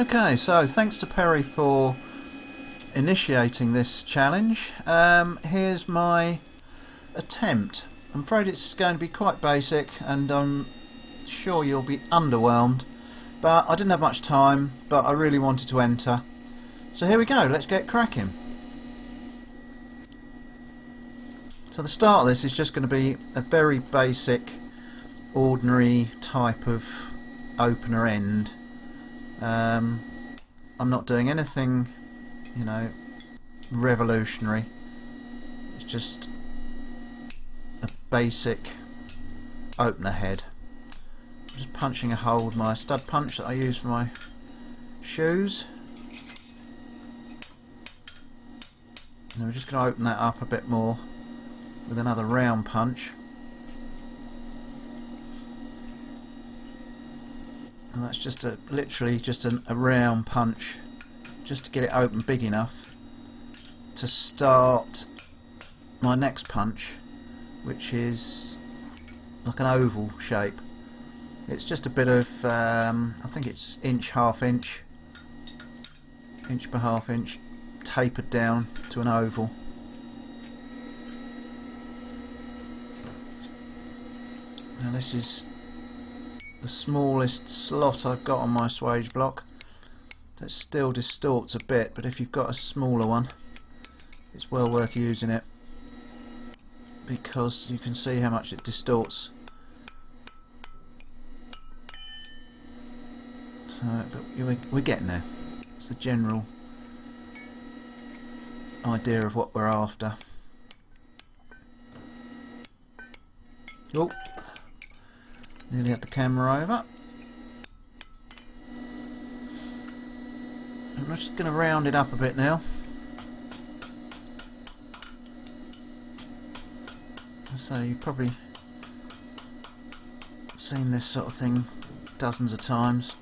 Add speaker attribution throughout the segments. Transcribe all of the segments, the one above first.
Speaker 1: Okay, so thanks to Perry for initiating this challenge. Here's my attempt. I'm afraid it's going to be quite basic and I'm sure you'll be underwhelmed, but I didn't have much time, but I really wanted to enter. So here we go, let's get cracking. So the start of this is just going to be a very basic, ordinary type of opener end. I'm not doing anything, you know, revolutionary. It's just a basic opener head. I'm just punching a hole with my stud punch that I use for my shoes. And we're just going to open that up a bit more with another round punch. And that's just literally just a round punch, just to get it open big enough to start my next punch, which is like an oval shape. It's just a bit of, I think it's inch, half inch, inch by half inch, tapered down to an oval. Now this is the smallest slot I've got on my swage block. That still distorts a bit, but if you've got a smaller one, it's well worth using it, because you can see how much it distorts. So, but we're getting there. It's the general idea of what we're after. Oh, nearly had the camera over. I'm just going to round it up a bit now. So you've probably seen this sort of thing dozens of times.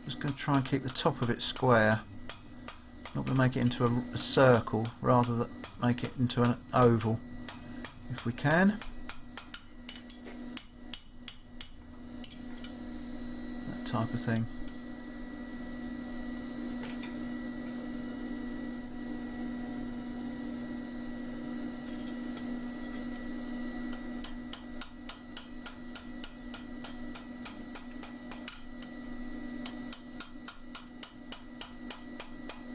Speaker 1: Just going to try and keep the top of it square. Not going to make it into a circle, rather than make it into an oval if we can. That type of thing.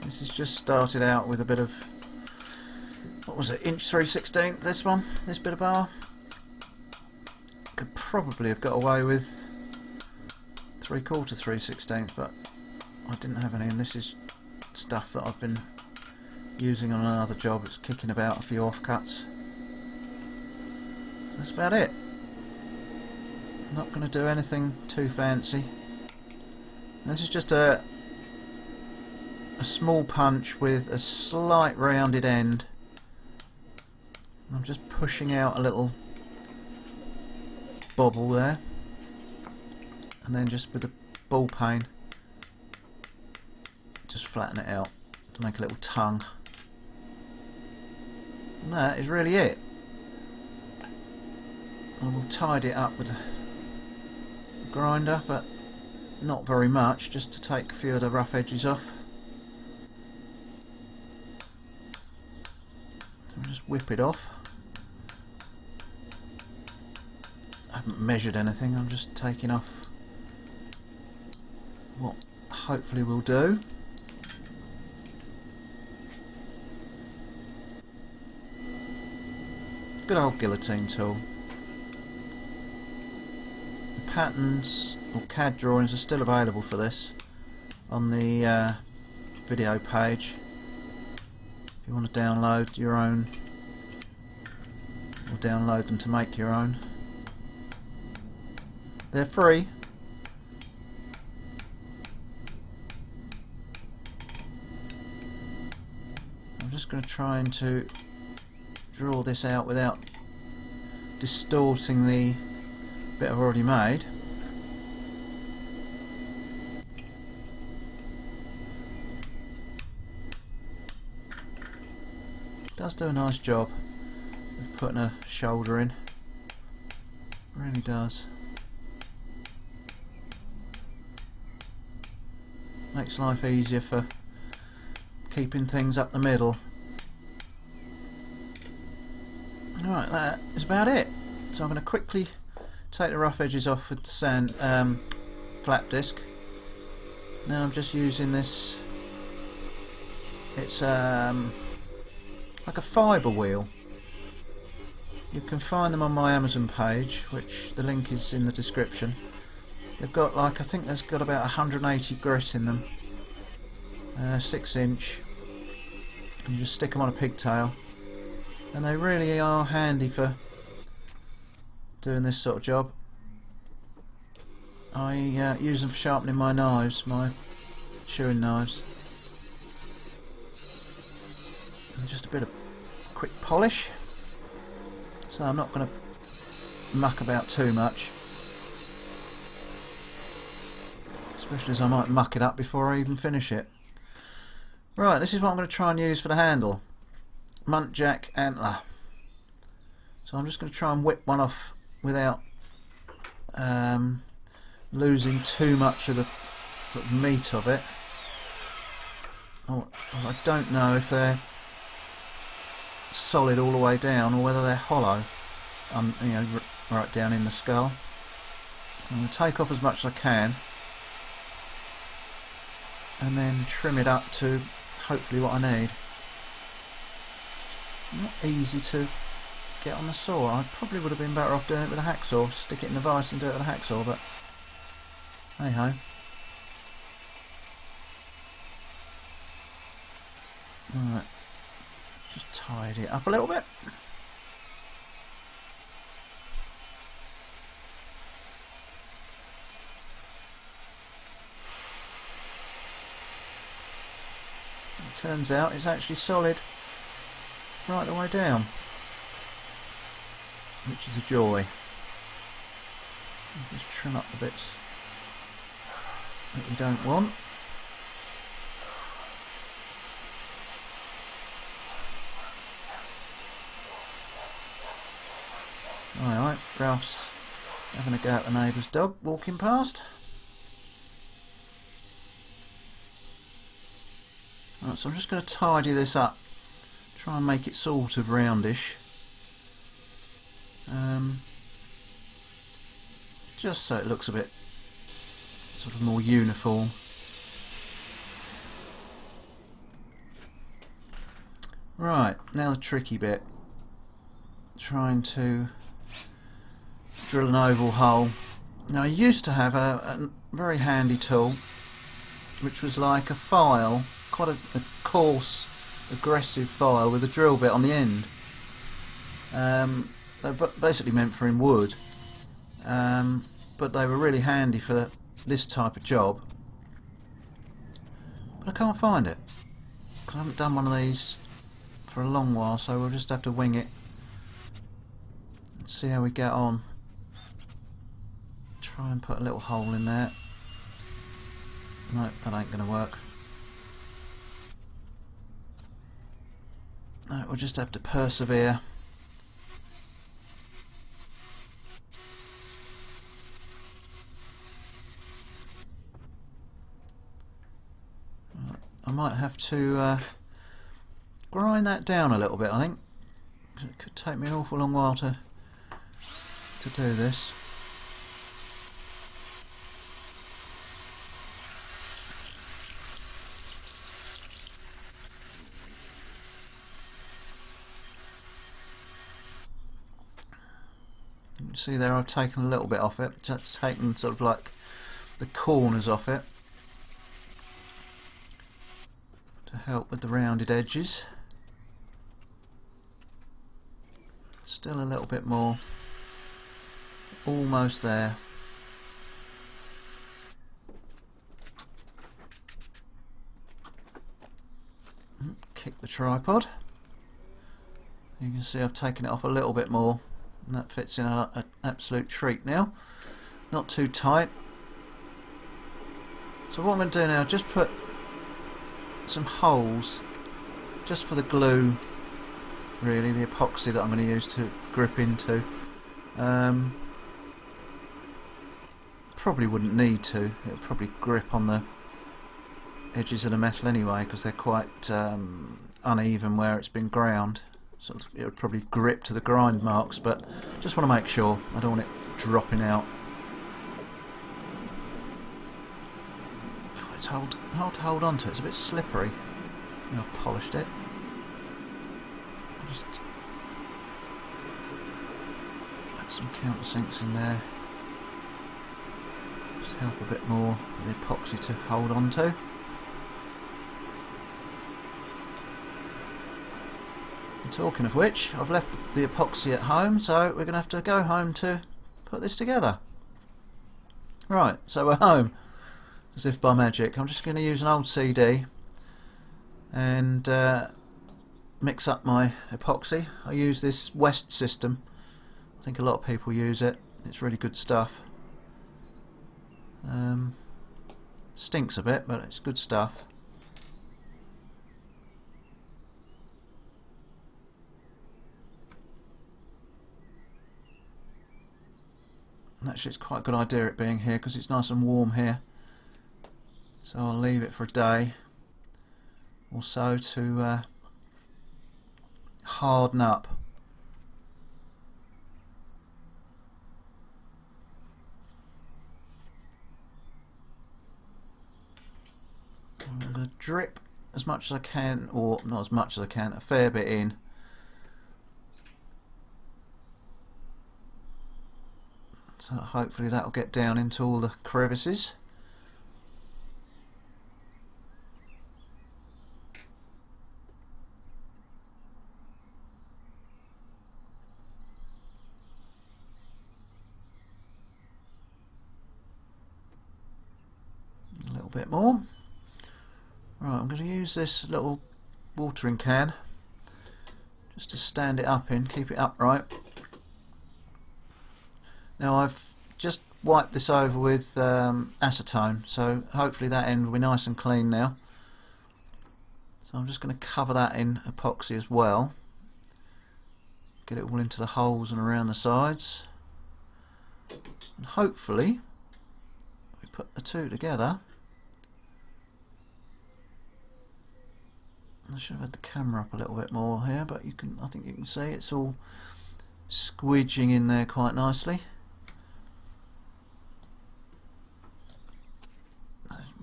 Speaker 1: This has just started out with a bit of, what was it, inch 3/16, this one, this bit of bar. Could probably have got away with 3/4 3/16, but I didn't have any, and this is stuff that I've been using on another job. It's kicking about a few offcuts. So that's about it. I'm not going to do anything too fancy. And this is just a small punch with a slight rounded end. I'm just pushing out a little bobble there, and then just with the ball peen just flatten it out to make a little tongue. And that is really it. I will tidy it up with a grinder, but not very much, just to take a few of the rough edges off. Just whip it off. I haven't measured anything, I'm just taking off what hopefully will do. Good old guillotine tool. The patterns or CAD drawings are still available for this on the video page. If you want to download your own, or download them to make your own. They're free. I'm just going to try and to draw this out without distorting the bit I've already made. does do a nice job of putting a shoulder in. Really does. Makes life easier for keeping things up the middle. Alright, that is about it. So I'm going to quickly take the rough edges off with the sand flap disc. Now I'm just using this. It's like a fibre wheel. You can find them on my Amazon page, which the link is in the description. They've got like, I think there's got about 180 grit in them. 6 inch. And you just stick them on a pigtail. And they really are handy for doing this sort of job. I use them for sharpening my knives, my chewing knives. And just a bit of quick polish. So I'm not going to muck about too much. Especially as I might muck it up before I even finish it. Right, this is what I'm going to try and use for the handle. Muntjac antler. So I'm just going to try and whip one off without losing too much of the sort of meat of it. I don't know if they're solid all the way down or whether they're hollow, you know, right down in the skull. I'm going to take off as much as I can and then trim it up to hopefully what I need. Not easy to get on the saw. I probably would have been better off doing it with a hacksaw, stick it in the vise and do it with a hacksaw, but hey ho. Right, just tidy it up a little bit. It turns out it's actually solid right the way down, which is a joy. Just trim up the bits that we don't want. Alright, Ralph's having a go at the neighbour's dog walking past. Right, so I'm just going to tidy this up, try and make it sort of roundish, just so it looks a bit sort of more uniform. Right, now the tricky bit, trying to drill an oval hole. Now I used to have a very handy tool which was like a file, quite a coarse aggressive file with a drill bit on the end. They're basically meant for in wood, but they were really handy for this type of job, but I can't find it. I haven't done one of these for a long while, so we'll just have to wing it and see how we get on. Try and put a little hole in there. No, that ain't going to work. No, we'll just have to persevere. I might have to grind that down a little bit, I think. It could take me an awful long while to do this. You can see there I've taken a little bit off it. That's taken sort of like the corners off it to help with the rounded edges. Still a little bit more. Almost there. Kick the tripod. You can see I've taken it off a little bit more, and that fits in an absolute treat now. Not too tight. So what I'm going to do now, just put some holes just for the glue really, the epoxy that I'm going to use to grip into. Probably wouldn't need to. It'll probably grip on the edges of the metal anyway, because they're quite uneven where it's been ground. So it would probably grip to the grind marks, but just want to make sure. I don't want it dropping out. It's hard to hold on to. It's a bit slippery. I've polished it. I'll just put some countersinks in there. Just help a bit more with the epoxy to hold on to. And talking of which, I've left the epoxy at home, so we're going to have to go home to put this together. Right, so we're home. As if by magic. I'm just going to use an old CD and mix up my epoxy. I use this West system. I think a lot of people use it. It's really good stuff. Stinks a bit, but it's good stuff. And actually it's quite a good idea it being here because it's nice and warm here. So I'll leave it for a day or so to harden up. I'm going to drip as much as I can, or not as much as I can, a fair bit in. So hopefully that will get down into all the crevices. A little bit more. Right, I'm going to use this little watering can just to stand it up in, keep it upright. Now I've just wiped this over with acetone, so hopefully that end will be nice and clean now. So I'm just going to cover that in epoxy as well. Get it all into the holes and around the sides. And hopefully, we put the two together. I should have had the camera up a little bit more here, but I think you can see it's all squidging in there quite nicely.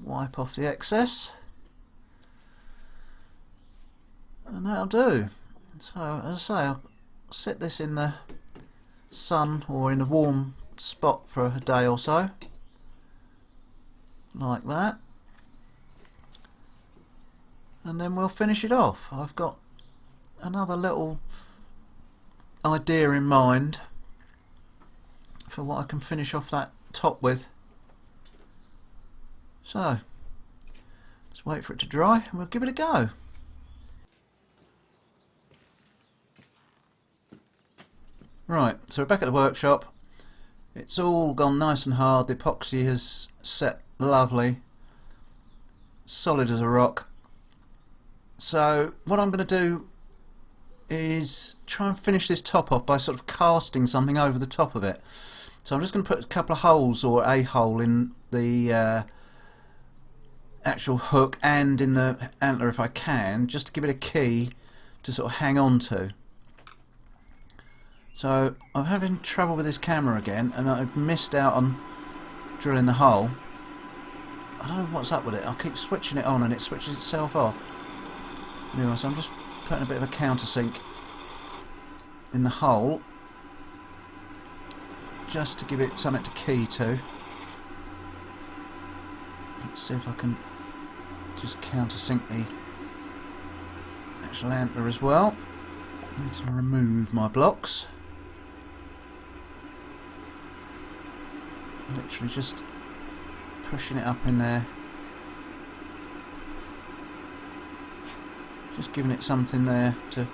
Speaker 1: Wipe off the excess, and that'll do. So as I say, I'll set this in the sun or in a warm spot for a day or so, like that, and then we'll finish it off. I've got another little idea in mind for what I can finish off that top with. So let's wait for it to dry and we'll give it a go. Right, so we're back at the workshop. It's all gone nice and hard. The epoxy has set lovely, solid as a rock. So what I'm going to do is try and finish this top off by sort of casting something over the top of it. So I'm just going to put a couple of holes, or a hole, in the actual hook and in the antler if I can, just to give it a key to sort of hang on to. So I'm having trouble with this camera again, and I've missed out on drilling the hole. I don't know what's up with it. I keep switching it on and it switches itself off. Anyway, so I'm just putting a bit of a countersink in the hole just to give it something to key to. Let's see if I can just countersink the actual antler as well. I need to remove my blocks. Literally just pushing it up in there. Just giving it something there to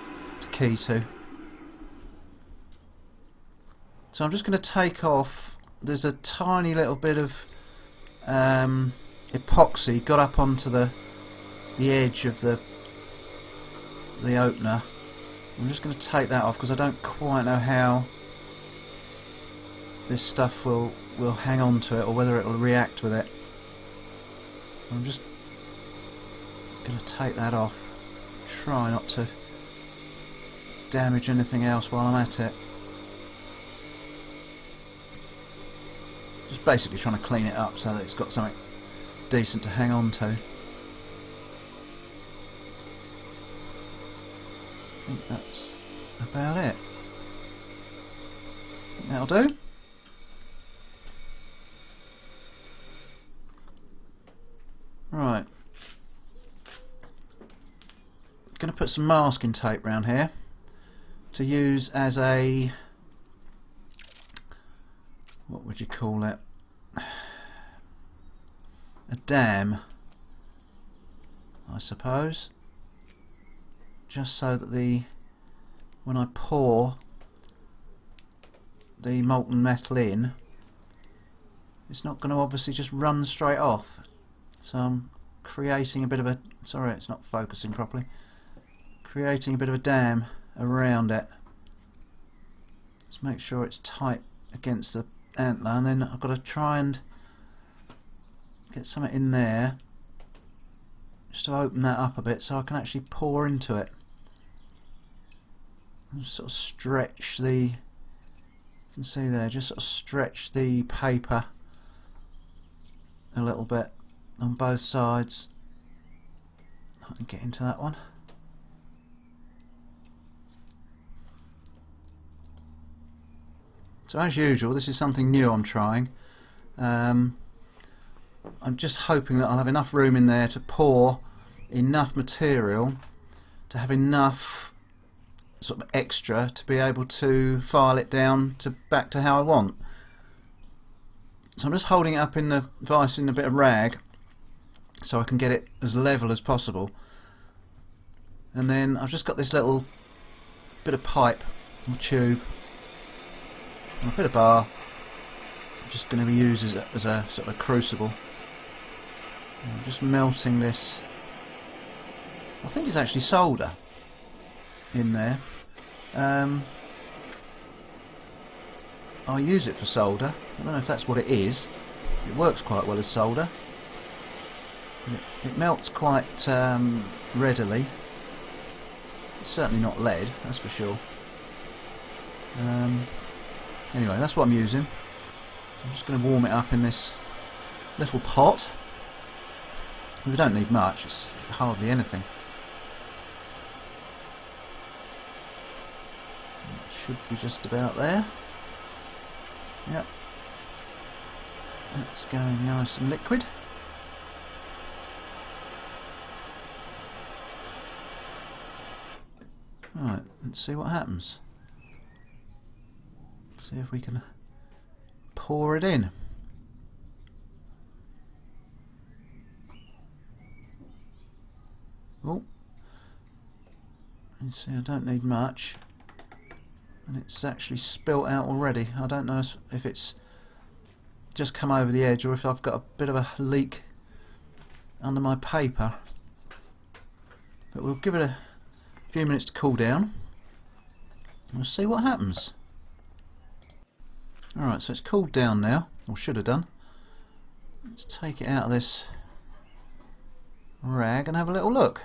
Speaker 1: key to. So I'm just going to take off, there's a tiny little bit of epoxy got up onto the edge of the opener, I'm just going to take that off because I don't quite know how this stuff will hang on to it or whether it will react with it. So I'm just going to take that off. Try not to damage anything else while I'm at it. Just basically trying to clean it up so that it's got something decent to hang on to. I think that's about it. That'll do. Right. Going to put some masking tape around here to use as a, what would you call it? A dam, I suppose. Just so that when I pour the molten metal in, it's not going to obviously just run straight off. So I'm creating a bit of a, sorry it's not focusing properly, creating a bit of a dam around it. Just make sure it's tight against the antler, and then I've got to try and get something in there just to open that up a bit so I can actually pour into it. And sort of stretch the, you can see there, just sort of stretch the paper a little bit on both sides. I can get into that one. So as usual, this is something new I'm trying. I'm just hoping that I'll have enough room in there to pour enough material to have enough sort of extra to be able to file it down to back to how I want. So I'm just holding it up in the vise in a bit of rag so I can get it as level as possible, and then I've just got this little bit of pipe or tube and a bit of bar. I'm just going to be used as a sort of a crucible. I'm just melting this, I think it's actually solder in there. I'll use it for solder. I don't know if that's what it is. It works quite well as solder. It melts quite readily. It's certainly not lead, that's for sure. Anyway, that's what I'm using. I'm just going to warm it up in this little pot. We don't need much, it's hardly anything. It should be just about there. Yep. That's going nice and liquid. Right, let's see what happens. Let's see if we can pour it in. Oh, you see I don't need much, and it's actually spilt out already. I don't know if it's just come over the edge or if I've got a bit of a leak under my paper, but we'll give it a few minutes to cool down. We'll see what happens. Alright, so it's cooled down now, or should have done. Let's take it out of this rag and have a little look.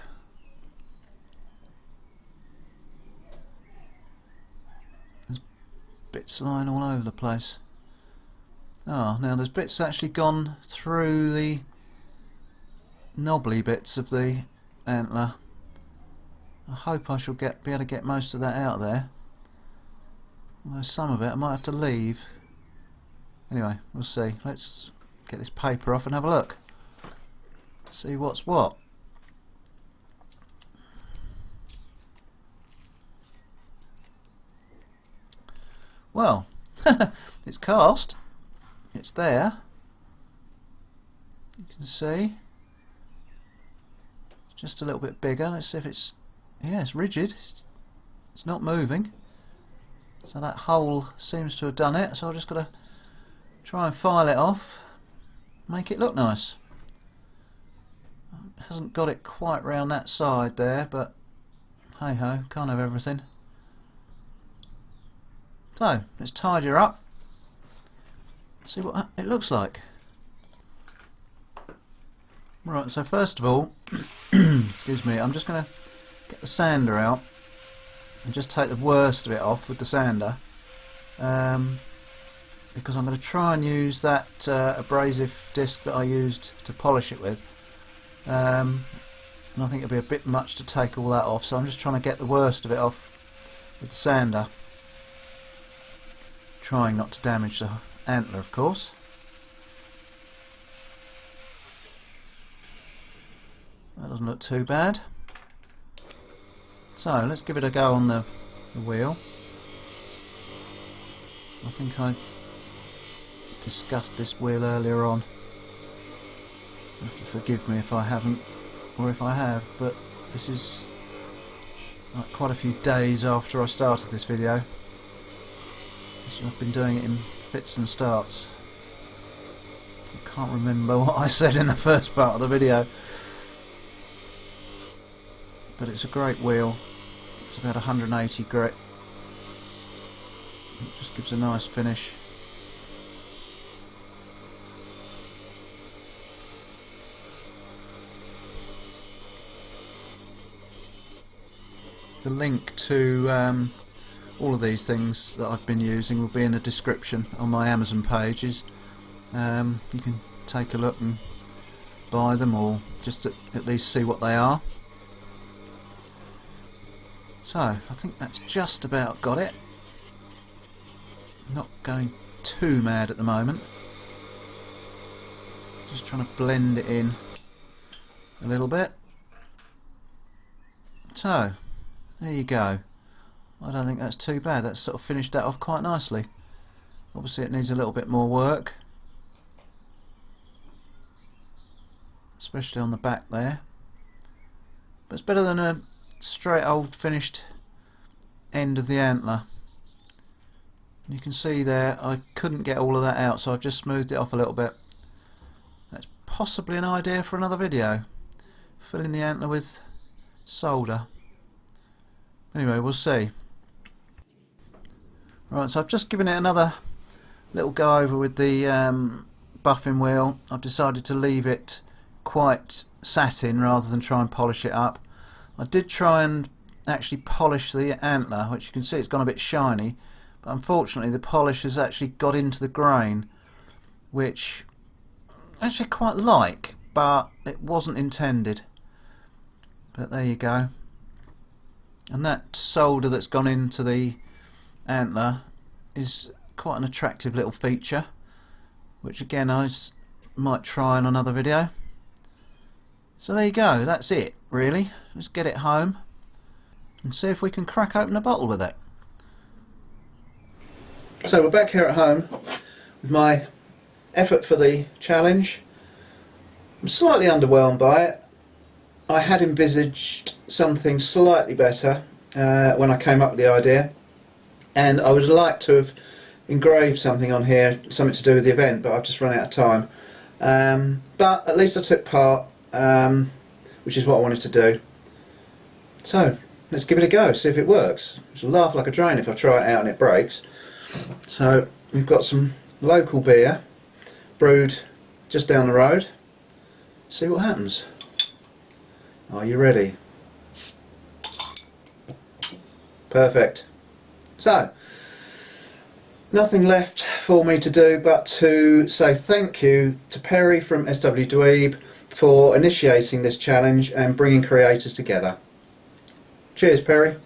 Speaker 1: There's bits lying all over the place. Oh, now there's bits actually gone through the knobbly bits of the antler. I hope I shall be able to get most of that out of there. Although some of it I might have to leave. Anyway, we'll see. Let's get this paper off and have a look. See what's what. Well, it's cast. It's there. You can see. It's just a little bit bigger. Let's see if it's, yeah, it's rigid. It's not moving. So that hole seems to have done it. So I've just got to try and file it off, make it look nice. Hasn't got it quite round that side there, but hey ho, can't have everything. So let's tidy her up, see what it looks like. Right, so first of all, excuse me, I'm just going to get the sander out and just take the worst of it off with the sander, because I'm going to try and use that abrasive disc that I used to polish it with, and I think it'll be a bit much to take all that off, so I'm just trying to get the worst of it off with the sander, trying not to damage the antler, of course. That doesn't look too bad. So let's give it a go on the wheel. I think I discussed this wheel earlier on. You have to forgive me if I haven't, or if I have, but this is like quite a few days after I started this video. I've been doing it in fits and starts. I can't remember what I said in the first part of the video. But it's a great wheel. It's about 180 grit. It just gives a nice finish. The link to all of these things that I've been using will be in the description on my Amazon pages. You can take a look and buy them, or just at least see what they are. So I think that's just about got it. Not going too mad at the moment. Just trying to blend it in a little bit. So there you go. I don't think that's too bad. That's sort of finished that off quite nicely. Obviously it needs a little bit more work, especially on the back there, but it's better than a straight old finished end of the antler. You can see there I couldn't get all of that out, so I've just smoothed it off a little bit. That's possibly an idea for another video, filling the antler with solder. Anyway, we'll see. Right, so I've just given it another little go over with the buffing wheel. I've decided to leave it quite satin rather than try and polish it up. I did try and actually polish the antler, which you can see it's gone a bit shiny, but unfortunately the polish has actually got into the grain, which I actually quite like, but it wasn't intended. But there you go. And that solder that's gone into the antler is quite an attractive little feature, which again I might try in another video. So there you go, that's it really. Let's get it home and see if we can crack open a bottle with it. So we're back here at home with my effort for the challenge. I'm slightly underwhelmed by it. I had envisaged something slightly better when I came up with the idea, and I would have liked to have engraved something on here, something to do with the event, but I've just run out of time. But at least I took part, which is what I wanted to do. So let's give it a go, see if it works. It'll laugh like a drain if I try it out and it breaks. So we've got some local beer brewed just down the road. See what happens. Are you ready? Perfect. So nothing left for me to do but to say thank you to Perry from SWDWEEB for initiating this challenge and bringing creators together. Cheers, Perry.